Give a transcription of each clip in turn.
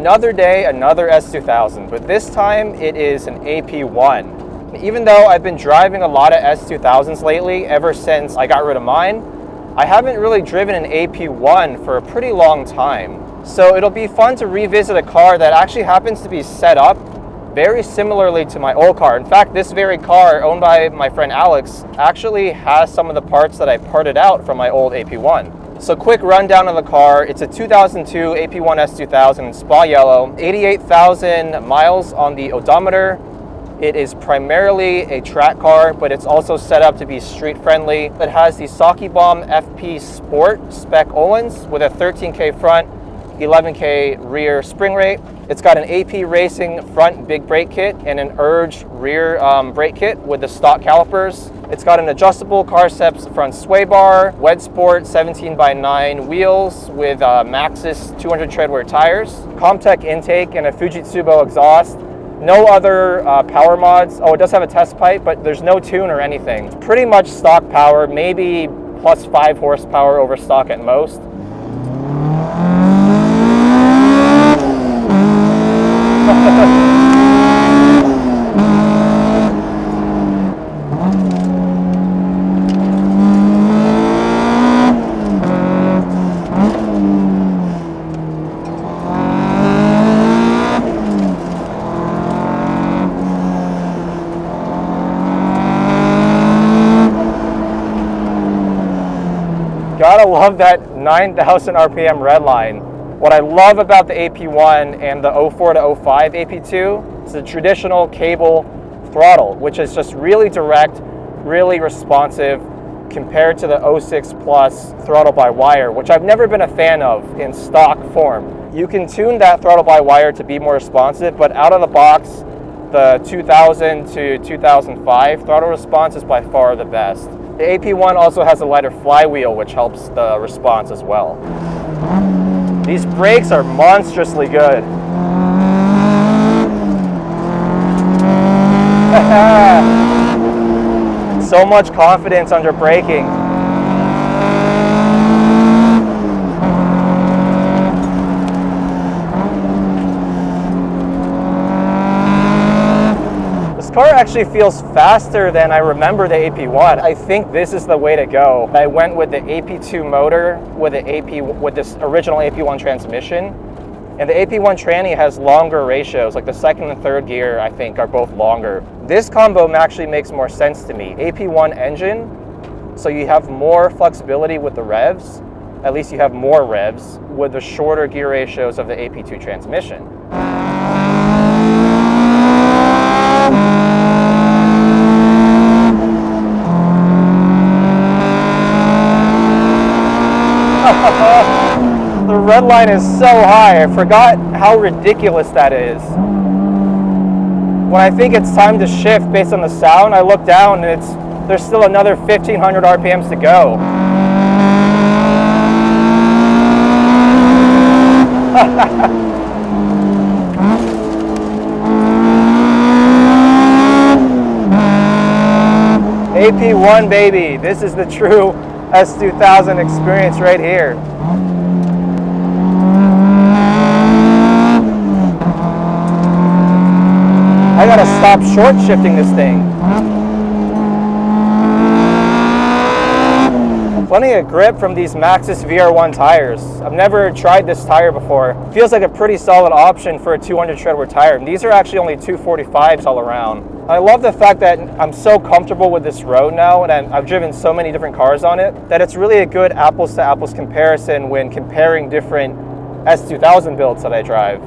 Another day, another S2000, but this time it is an AP1. Even though I've been driving a lot of S2000s lately, ever since I got rid of mine, I haven't really driven an AP1 for a pretty long time. So it'll be fun to revisit a car that actually happens to be set up very similarly to my old car. In fact, this very car, owned by my friend Alex, actually has some of the parts that I parted out from my old AP1. So quick rundown of the car. It's a 2002 AP1 S2000 in Spa Yellow, 88,000 miles on the odometer. It is primarily a track car, but it's also set up to be street friendly. It has the Saki Bomb FP Sport spec Öhlins with a 13K front, 11K rear spring rate. It's got an AP Racing front big brake kit and an Urge rear brake kit with the stock calipers. It's got an adjustable Carceps front sway bar, Wed Sport 17x9 wheels with Maxxis 200 treadwear tires, Comtech intake and a Fujitsubo exhaust. No other power mods. Oh, it does have a test pipe, but there's no tune or anything. It's pretty much stock power, maybe plus 5 horsepower over stock at most. Gotta love that 9,000 RPM red line. What I love about the AP1 and the 04 to 05 AP2 is the traditional cable throttle, which is just really direct, really responsive compared to the 06 Plus throttle by wire, which I've never been a fan of in stock form. You can tune that throttle by wire to be more responsive, but out of the box, the 2000 to 2005 throttle response is by far the best. The AP1 also has a lighter flywheel, which helps the response as well. These brakes are monstrously good. So much confidence under braking. This car actually feels faster than I remember the AP1. I think this is the way to go. I went with the AP2 motor with this original AP1 transmission. And the AP1 tranny has longer ratios, like the second and third gear, I think, are both longer. This combo actually makes more sense to me. AP1 engine, so you have more flexibility with the revs. At least you have more revs with the shorter gear ratios of the AP2 transmission. The red line is so high, I forgot how ridiculous that is. When I think it's time to shift based on the sound, I look down and there's still another 1,500 RPMs to go. AP1 baby, this is the true S2000 experience right here. I gotta stop short shifting this thing. Plenty of grip from these Maxxis VR1 tires. I've never tried this tire before. Feels like a pretty solid option for a 200 treadwear tire. And these are actually only 245s all around. I love the fact that I'm so comfortable with this road now, and I've driven so many different cars on it, that it's really a good apples to apples comparison when comparing different S2000 builds that I drive.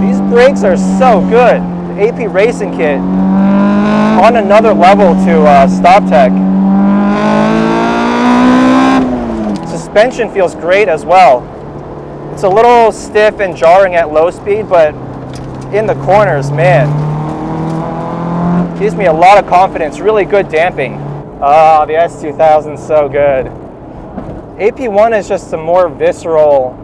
These brakes are so good. The AP Racing kit on another level to Stop Tech. Suspension feels great as well. It's a little stiff and jarring at low speed, but in the corners, man, gives me a lot of confidence. Really good damping. Oh, the S2000 is so good. AP1 is just a more visceral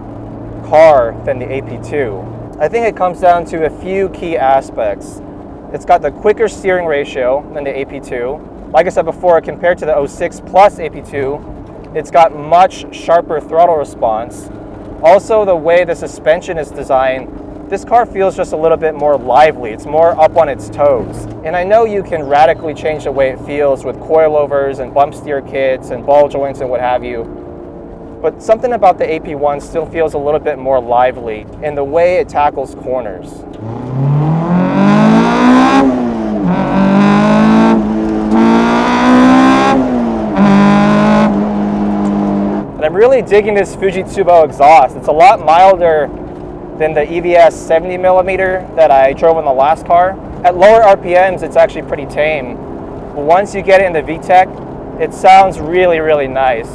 car than the AP2. I think it comes down to a few key aspects. It's got the quicker steering ratio than the AP2. Like I said before, compared to the 06 plus AP2, it's got much sharper throttle response. Also, the way the suspension is designed, this car feels just a little bit more lively. It's more up on its toes. And I know you can radically change the way it feels with coilovers and bump steer kits and ball joints and what have you. But something about the AP1 still feels a little bit more lively in the way it tackles corners. And I'm really digging this Fujitsubo exhaust. It's a lot milder than the EVS 70mm that I drove in the last car. At lower RPMs, it's actually pretty tame. But once you get it in the VTEC, it sounds really, really nice.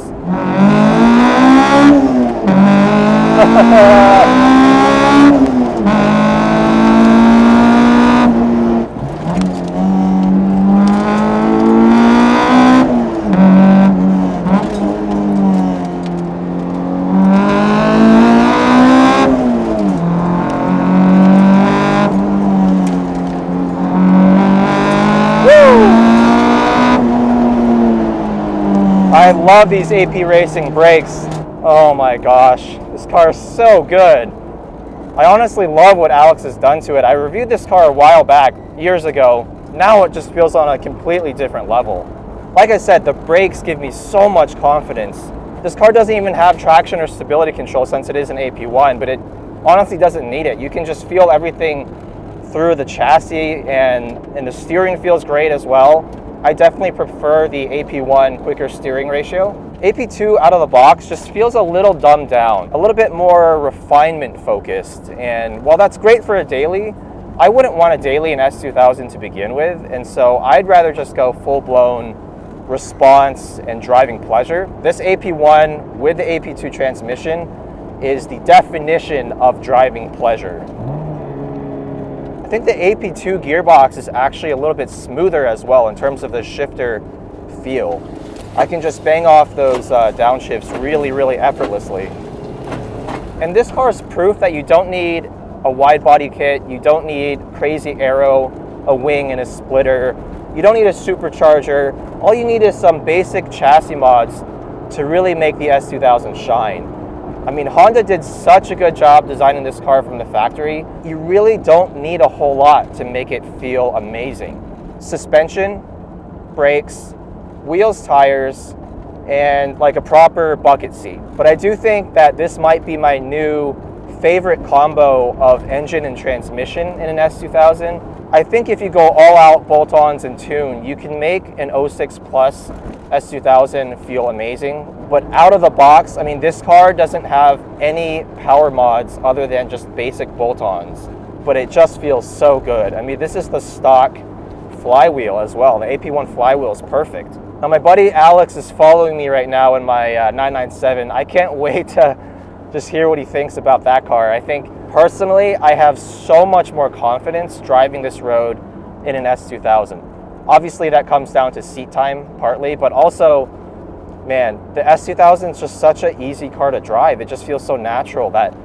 I love these AP Racing brakes. Oh my gosh, this car is so good. I honestly love what Alex has done to it. I reviewed this car a while back, years ago. Now it just feels on a completely different level. Like I said, the brakes give me so much confidence. This car doesn't even have traction or stability control since it is an AP1, but it honestly doesn't need it. You can just feel everything through the chassis, and the steering feels great as well. I definitely prefer the AP1 quicker steering ratio. AP2 out of the box just feels a little dumbed down, a little bit more refinement focused. And while that's great for a daily, I wouldn't want a daily in S2000 to begin with. And so I'd rather just go full-blown response and driving pleasure. This AP1 with the AP2 transmission is the definition of driving pleasure. I think the AP2 gearbox is actually a little bit smoother as well in terms of the shifter feel. I can just bang off those downshifts really, really effortlessly. And this car is proof that you don't need a wide body kit, you don't need crazy aero, a wing and a splitter, you don't need a supercharger. All you need is some basic chassis mods to really make the S2000 shine. I mean, Honda did such a good job designing this car from the factory. You really don't need a whole lot to make it feel amazing. Suspension, brakes, wheels, tires, and like a proper bucket seat. But I do think that this might be my new favorite combo of engine and transmission in an S2000. I think if you go all out bolt-ons and tune, you can make an 06 plus S2000 feel amazing. But out of the box, I mean, this car doesn't have any power mods other than just basic bolt-ons, but it just feels so good. I mean, this is the stock flywheel as well. The AP1 flywheel is perfect. Now, my buddy Alex is following me right now in my 997. I can't wait to just hear what he thinks about that car. I think personally, I have so much more confidence driving this road in an S2000. Obviously, that comes down to seat time partly, but also, man, the S2000 is just such an easy car to drive. It just feels so natural. That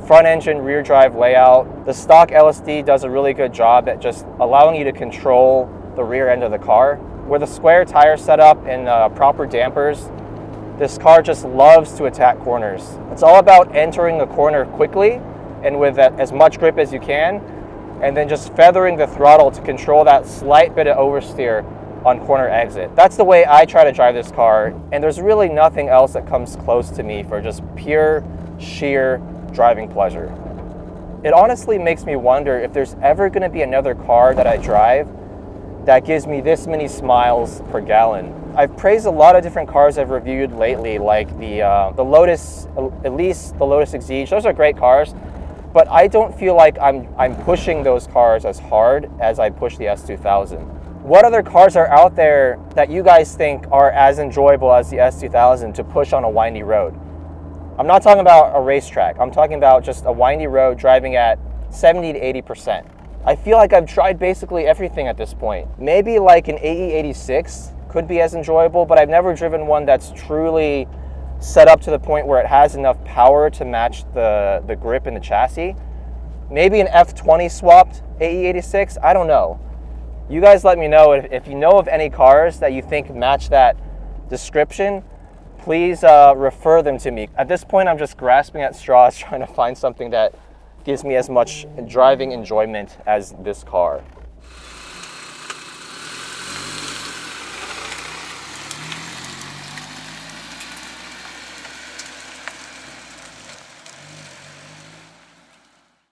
front engine, rear drive layout. The stock LSD does a really good job at just allowing you to control the rear end of the car. With a square tire setup and proper dampers, this car just loves to attack corners. It's all about entering a corner quickly and with as much grip as you can, and then just feathering the throttle to control that slight bit of oversteer on corner exit. That's the way I try to drive this car, and there's really nothing else that comes close to me for just pure, sheer driving pleasure. It honestly makes me wonder if there's ever going to be another car that I drive that gives me this many smiles per gallon. I've praised a lot of different cars I've reviewed lately, like the Lotus, at least the Lotus Exige. Those are great cars, but I don't feel like I'm pushing those cars as hard as I push the S2000. What other cars are out there that you guys think are as enjoyable as the S2000 to push on a windy road? I'm not talking about a racetrack. I'm talking about just a windy road driving at 70 to 80%. I feel like I've tried basically everything at this point. Maybe like an AE86 could be as enjoyable, but I've never driven one that's truly set up to the point where it has enough power to match the grip in the chassis. Maybe an F20 swapped AE86, I don't know. You guys let me know if you know of any cars that you think match that description. Please refer them to me. At this point, I'm just grasping at straws trying to find something that gives me as much driving enjoyment as this car.